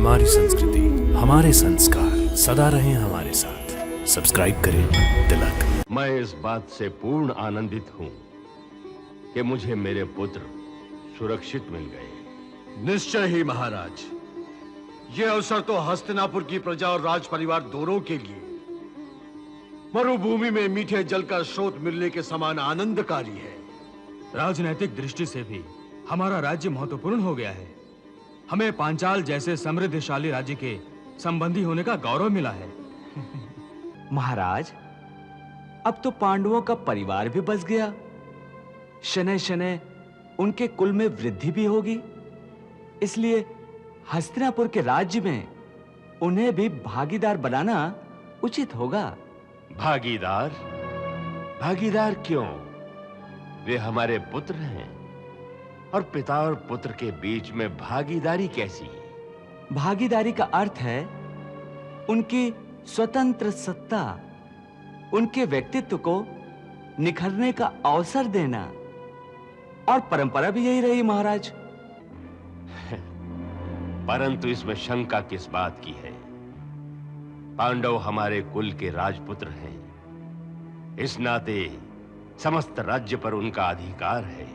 हमारी संस्कृति, हमारे संस्कार सदा रहें हमारे साथ। सब्सक्राइब करें तिलक। मैं इस बात से पूर्ण आनंदित हूं कि मुझे मेरे पुत्र सुरक्षित मिल गए। निश्चय ही महाराज, यह अवसर तो हस्तिनापुर की प्रजा और राज परिवार दोनों के लिए मरुभूमि में मीठे जल का स्रोत मिलने के समान आनंदकारी है। राजनैतिक दृष्टि से भी हमारा राज्य महत्वपूर्ण हो गया है। हमें पांचाल जैसे समृद्धशाली राज्य के संबंधी होने का गौरव मिला है। महाराज, अब तो पांडवों का परिवार भी बस गया। शनय शनय उनके कुल में वृद्धि भी होगी। इसलिए हस्तिनापुर के राज्य में उन्हें भी भागीदार बनाना उचित होगा। भागीदार? भागीदार क्यों? वे हमारे पुत्र हैं और पिता और पुत्र के बीच में भागीदारी कैसी? भागीदारी का अर्थ है उनकी स्वतंत्र सत्ता, उनके व्यक्तित्व को निखरने का अवसर देना। और परंपरा भी यही रही महाराज। परंतु इसमें शंका किस बात की है? पांडव हमारे कुल के राजपुत्र हैं। इस नाते समस्त राज्य पर उनका अधिकार है,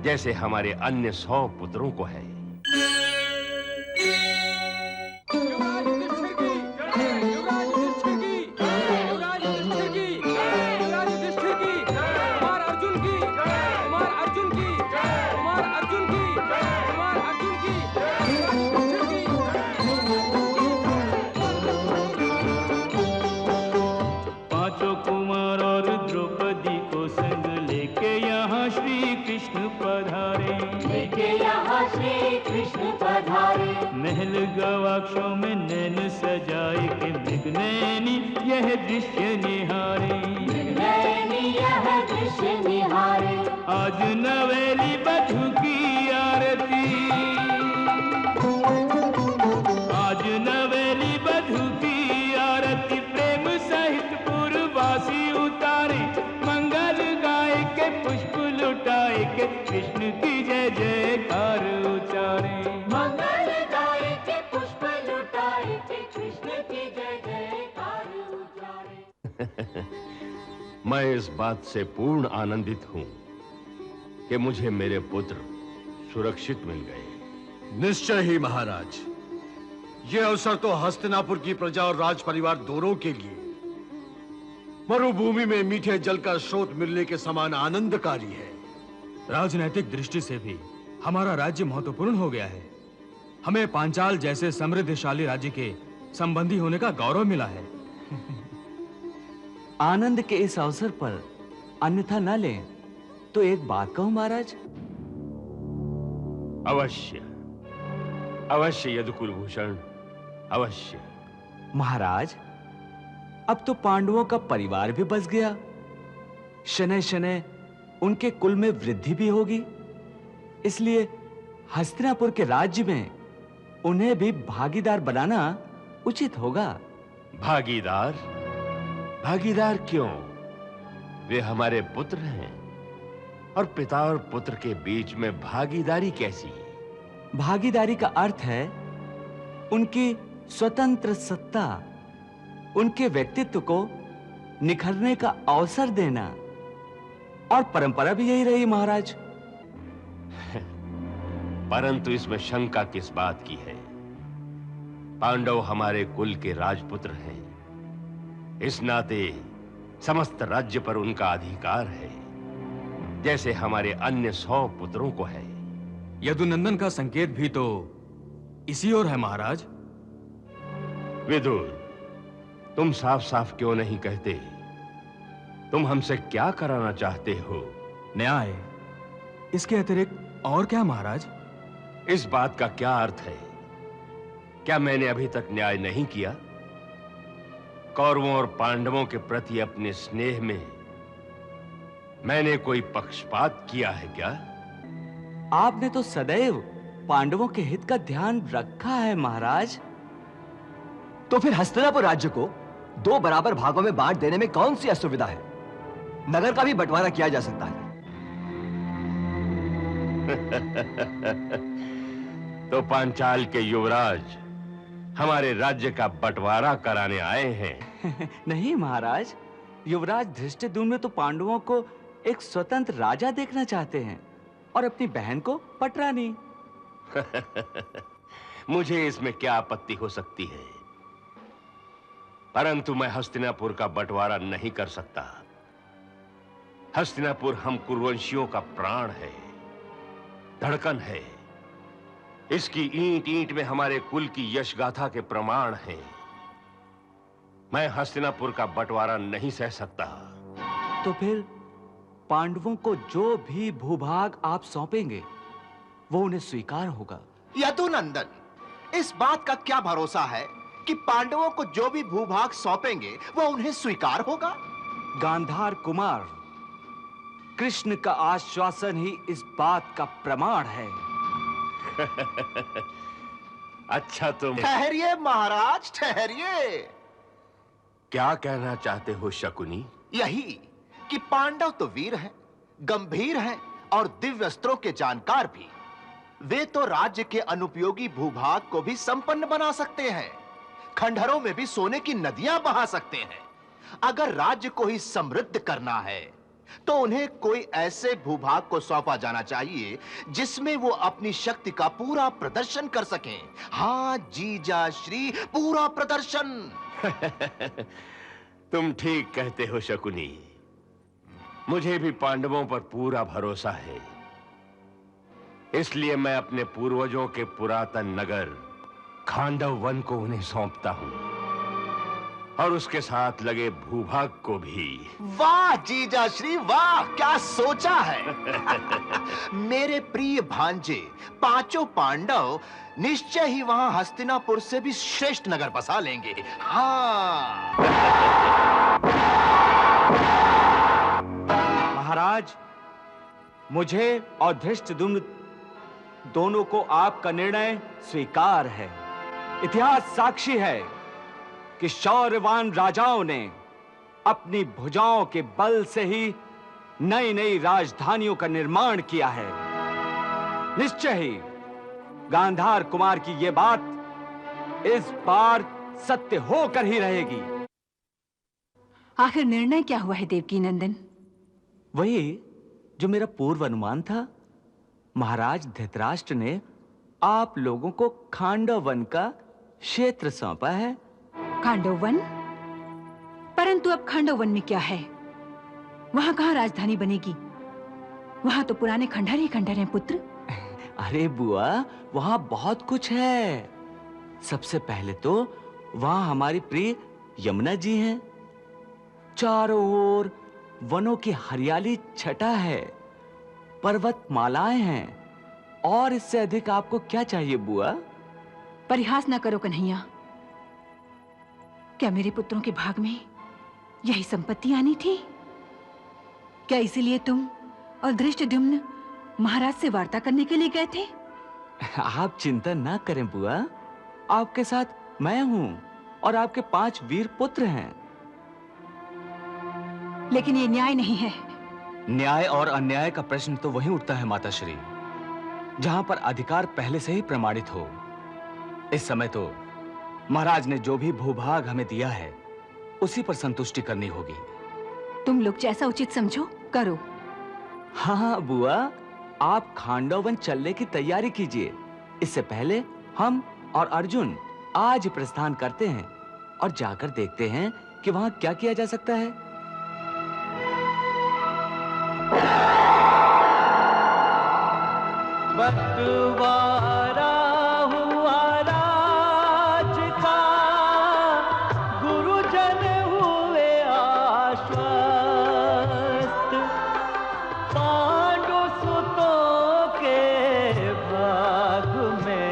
जैसे हमारे अन्य 100 पुत्रों को है। पांचों कुमार और द्रौपदी को संग लेके यहाँ श्री कृष्ण पधारे। महल गवाक्षों में नैन सजाए के मृगनयनी यह दृश्य निहारे। आज नवेली बधू की आरती, आज नवेली बधू की आरती प्रेम सहित पुरवासी उतारे। मंगल गाय के पुष्प लुटाए के कृष्ण की जय जयकार उचारे। मंगल गाय के पुष्प लुटाए के कृष्ण की जय जयकार उचारे। मैं इस बात से पूर्ण आनंदित हूं कि मुझे मेरे पुत्र सुरक्षित मिल गए। निश्चय ही महाराज, यह अवसर तो हस्तिनापुर की प्रजा और राज परिवार दोनों के लिए मरुभूमि में मीठे जल का स्रोत मिलने के समान आनंदकारी है। राजनैतिक दृष्टि से भी हमारा राज्य महत्वपूर्ण हो गया है। हमें पांचाल जैसे समृद्धशाली राज्य के संबंधी होने का गौरव मिला है। आनंद के इस अवसर पर अन्यथा न लें तो एक बात कहूं महाराज। अवश्य अवश्य यदुकुलभूषण, अवश्य। महाराज, अब तो पांडवों का परिवार भी बस गया। शनय शनय उनके कुल में वृद्धि भी होगी। इसलिए हस्तिनापुर के राज्य में उन्हें भी भागीदार बनाना उचित होगा। भागीदार? भागीदार क्यों? वे हमारे पुत्र हैं और पिता और पुत्र के बीच में भागीदारी कैसी? भागीदारी का अर्थ है उनकी स्वतंत्र सत्ता, उनके व्यक्तित्व को निखरने का अवसर देना। और परंपरा भी यही रही महाराज। परंतु इसमें शंका किस बात की है? पांडव हमारे कुल के राजपुत्र हैं। इस नाते समस्त राज्य पर उनका अधिकार है, जैसे हमारे अन्य 100 पुत्रों को है। यदुनंदन का संकेत भी तो इसी ओर है महाराज। विदुर, तुम साफ साफ क्यों नहीं कहते? तुम हमसे क्या कराना चाहते हो? न्याय, इसके अतिरिक्त और क्या महाराज? इस बात का क्या अर्थ है? क्या मैंने अभी तक न्याय नहीं किया? कौरवों और पांडवों के प्रति अपने स्नेह में मैंने कोई पक्षपात किया है क्या? आपने तो सदैव पांडवों के हित का ध्यान रखा है महाराज। तो फिर हस्तिनापुर राज्य को 2 बराबर भागों में बांट देने में कौन सी असुविधा है? नगर का भी बंटवारा किया जा सकता है। तो पांचाल के युवराज हमारे राज्य का बंटवारा कराने आए हैं। नहीं महाराज, युवराज धृष्टद्युम्न तो पांडवों को एक स्वतंत्र राजा देखना चाहते हैं और अपनी बहन को पटरानी। मुझे इसमें क्या आपत्ति हो सकती है, परंतु मैं हस्तिनापुर का बंटवारा नहीं कर सकता। हस्तिनापुर हम कुरुवंशियों का प्राण है, धड़कन है। इसकी ईंट ईंट में हमारे कुल की यश गाथा के प्रमाण हैं। मैं हस्तिनापुर का बंटवारा नहीं सह सकता। तो फिर पांडवों को जो भी भूभाग आप सौंपेंगे वो उन्हें स्वीकार होगा। यदुनंदन, इस बात का क्या भरोसा है कि पांडवों को जो भी भूभाग सौंपेंगे वो उन्हें स्वीकार होगा? गांधार कुमार, कृष्ण का आश्वासन ही इस बात का प्रमाण है। अच्छा, तुम ठहरिए महाराज, ठहरिए। क्या कहना चाहते हो शकुनी? यही कि पांडव तो वीर हैं, गंभीर हैं और दिव्य अस्त्रों के जानकार भी। वे तो राज्य के अनुपयोगी भूभाग को भी संपन्न बना सकते हैं, खंडहरों में भी सोने की नदियां बहा सकते हैं। अगर राज्य को ही समृद्ध करना है तो उन्हें कोई ऐसे भूभाग को सौंपा जाना चाहिए जिसमें वो अपनी शक्ति का पूरा प्रदर्शन कर सकें। हाँ जीजा श्री, पूरा प्रदर्शन। तुम ठीक कहते हो शकुनी। मुझे भी पांडवों पर पूरा भरोसा है। इसलिए मैं अपने पूर्वजों के पुरातन नगर खांडव वन को उन्हें सौंपता हूं और उसके साथ लगे भूभाग को भी। वाह जीजा श्री वाह, क्या सोचा है। मेरे प्रिय भांजे, पांचों पांडव निश्चय ही वहां हस्तिनापुर से भी श्रेष्ठ नगर बसा लेंगे। हाँ महाराज, मुझे और धृष्टद्युम्न दोनों को आपका निर्णय स्वीकार है। इतिहास साक्षी है कि शौर्यवान राजाओं ने अपनी भुजाओं के बल से ही नई नई राजधानियों का निर्माण किया है। निश्चय ही गांधार कुमार की यह बात इस बार सत्य होकर ही रहेगी। आखिर निर्णय क्या हुआ है देवकी नंदन? वही जो मेरा पूर्व अनुमान था। महाराज धृतराष्ट्र ने आप लोगों को खांडव वन का क्षेत्र सौंपा है। खांडव वन? परंतु अब खांडव वन में क्या है? वहां कहां राजधानी बनेगी? वहां तो पुराने खंडहर ही खंडहर हैं पुत्र। अरे बुआ, वहां बहुत कुछ है। सबसे पहले तो वहां हमारी प्रिय यमुना जी हैं। चारों ओर वनों की हरियाली छटा है, पर्वतमालाएं हैं, और इससे अधिक आपको क्या चाहिए बुआ? परिहास न करो कन्हैया। क्या मेरे पुत्रों के भाग में यही संपत्ति आनी थी? क्या इसीलिए तुम और धृष्टद्युम्न महाराज से वार्ता करने के लिए गए थे? आप चिंता ना करें बुआ, आपके साथ मैं हूं और आपके 5 वीर पुत्र हैं। लेकिन ये न्याय नहीं है। न्याय और अन्याय का प्रश्न तो वहीं उठता है माताश्री, जहां पर अधिकार पहले से ही प्रमाणित हो। इस समय तो महाराज ने जो भी भूभाग हमें दिया है उसी पर संतुष्टि करनी होगी। तुम लोग जैसा उचित समझो करो। हाँ बुआ, आप खांडव वन चलने की तैयारी कीजिए। इससे पहले हम और अर्जुन आज प्रस्थान करते हैं और जाकर देखते हैं कि वहां क्या किया जा सकता है। बंटवारा हुआ राज का, गुरुजन हुए आश्वस्त। पांडु सुतों के भाग में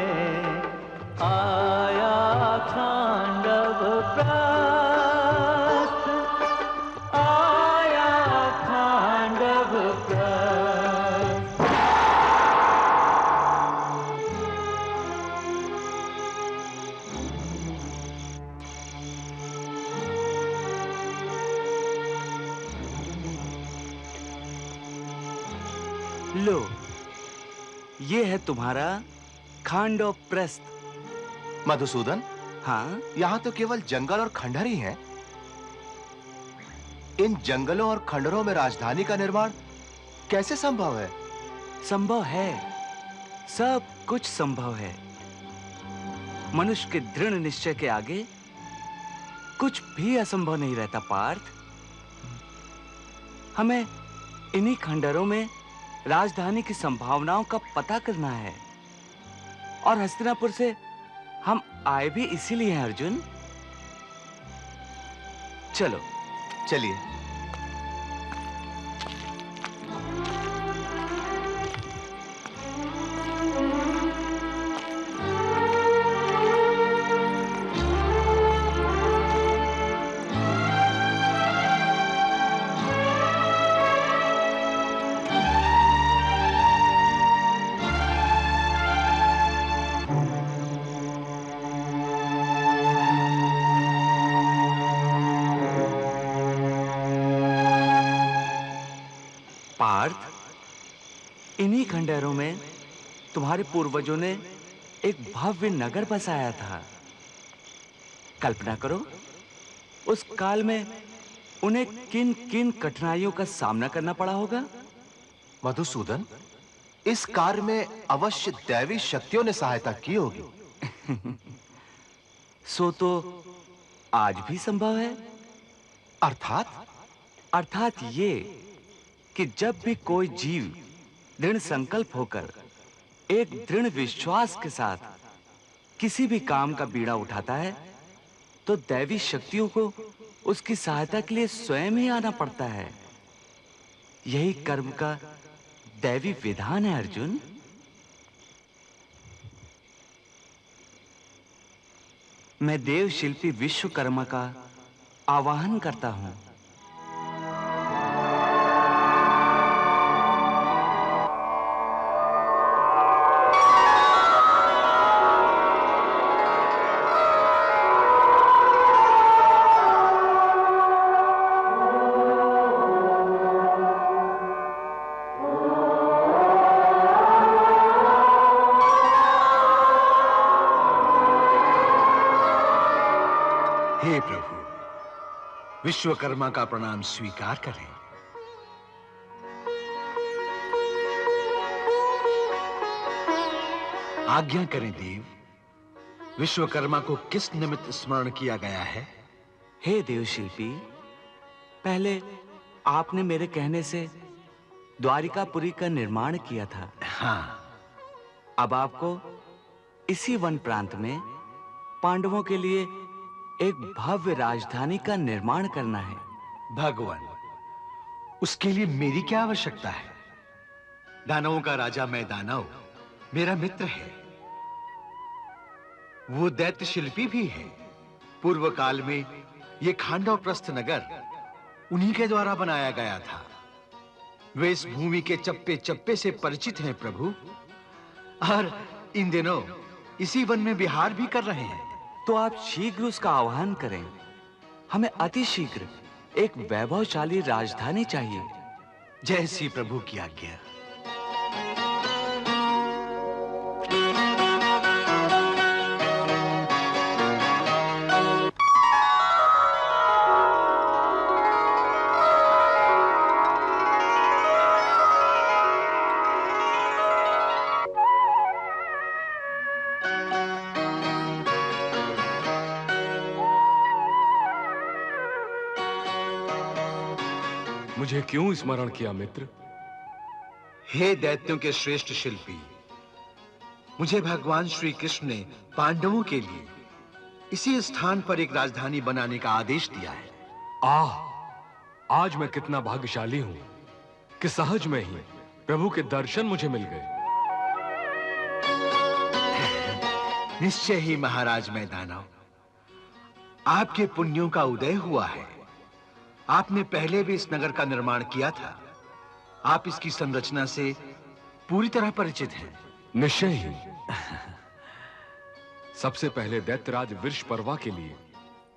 आया खांडव प्रस्थ, आया खांडव प्रस्थ। लो, ये है तुम्हारा खांडवप्रस्थ। मधुसूदन, हाँ, यहाँ तो केवल जंगल और खंडहर ही हैं। इन जंगलों और खंडहरों में राजधानी का निर्माण कैसे संभव है? संभव है, सब कुछ संभव है। मनुष्य के दृढ़ निश्चय के आगे कुछ भी असंभव नहीं रहता पार्थ। हमें इन्हीं खंडहरों में राजधानी की संभावनाओं का पता करना है, और हस्तिनापुर से हम आए भी इसीलिए हैं अर्जुन। चलो चलिए। पार्थ, इन्हीं खंडहरों में तुम्हारे पूर्वजों ने एक भव्य नगर बसाया था। कल्पना करो, उस काल में उन्हें किन किन कठिनाइयों का सामना करना पड़ा होगा। मधुसूदन, इस कार्य में अवश्य दैवी शक्तियों ने सहायता की होगी। सो तो आज भी संभव है। अर्थात ये कि जब भी कोई जीव दृढ़ संकल्प होकर एक दृढ़ विश्वास के साथ किसी भी काम का बीड़ा उठाता है, तो दैवी शक्तियों को उसकी सहायता के लिए स्वयं ही आना पड़ता है। यही कर्म का दैवी विधान है अर्जुन। मैं देव शिल्पी विश्वकर्मा का आवाहन करता हूं। हे प्रभु, विश्वकर्मा का प्रणाम स्वीकार करें। आज्ञा करें देव, विश्वकर्मा को किस निमित्त स्मरण किया गया है? हे देवशिल्पी, पहले आपने मेरे कहने से द्वारिकापुरी का निर्माण किया था। हाँ। अब आपको इसी वन प्रांत में पांडवों के लिए एक भव्य राजधानी का निर्माण करना है। भगवान, उसके लिए मेरी क्या आवश्यकता है? दानवों का राजा मैं दानव, मेरा मित्र है। वो दैत्य शिल्पी भी है। पूर्व काल में ये खांडवप्रस्थ नगर उन्हीं के द्वारा बनाया गया था। वे इस भूमि के चप्पे चप्पे से परिचित हैं प्रभु, और इन दिनों इसी वन में विहार भी कर रहे हैं। तो आप शीघ्र उसका आह्वान करें। हमें अति शीघ्र एक वैभवशाली राजधानी चाहिए। जैसी प्रभु की आज्ञा। मुझे क्यों स्मरण किया मित्र? हे दैत्यों के श्रेष्ठ शिल्पी, मुझे भगवान श्री कृष्ण ने पांडवों के लिए इसी स्थान पर एक राजधानी बनाने का आदेश दिया है। आज मैं कितना भाग्यशाली हूं कि सहज में ही प्रभु के दर्शन मुझे मिल गए। निश्चय ही महाराज मैं दानव, आपके पुण्यों का उदय हुआ है। आपने पहले भी इस नगर का निर्माण किया था। आप इसकी संरचना से पूरी तरह परिचित हैं। निश्चय ही। सबसे पहले दैत्यराज वृषपर्वा के लिए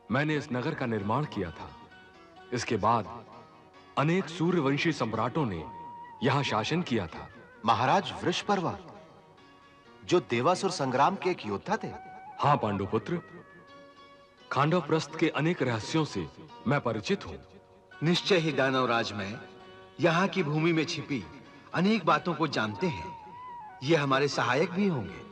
मैंने इस नगर का निर्माण किया था। इसके बाद अनेक सूर्यवंशी सम्राटों ने यहां शासन किया था। महाराज वृषपर्वा, जो देवासुर संग्राम के एक योद्धा थे? हाँ पांडुपुत्र, खांडवप्रस्थ के अनेक रहस्यों से मैं परिचित हूं। निश्चय ही दानवराज में यहाँ की भूमि में छिपी अनेक बातों को जानते हैं। ये हमारे सहायक भी होंगे।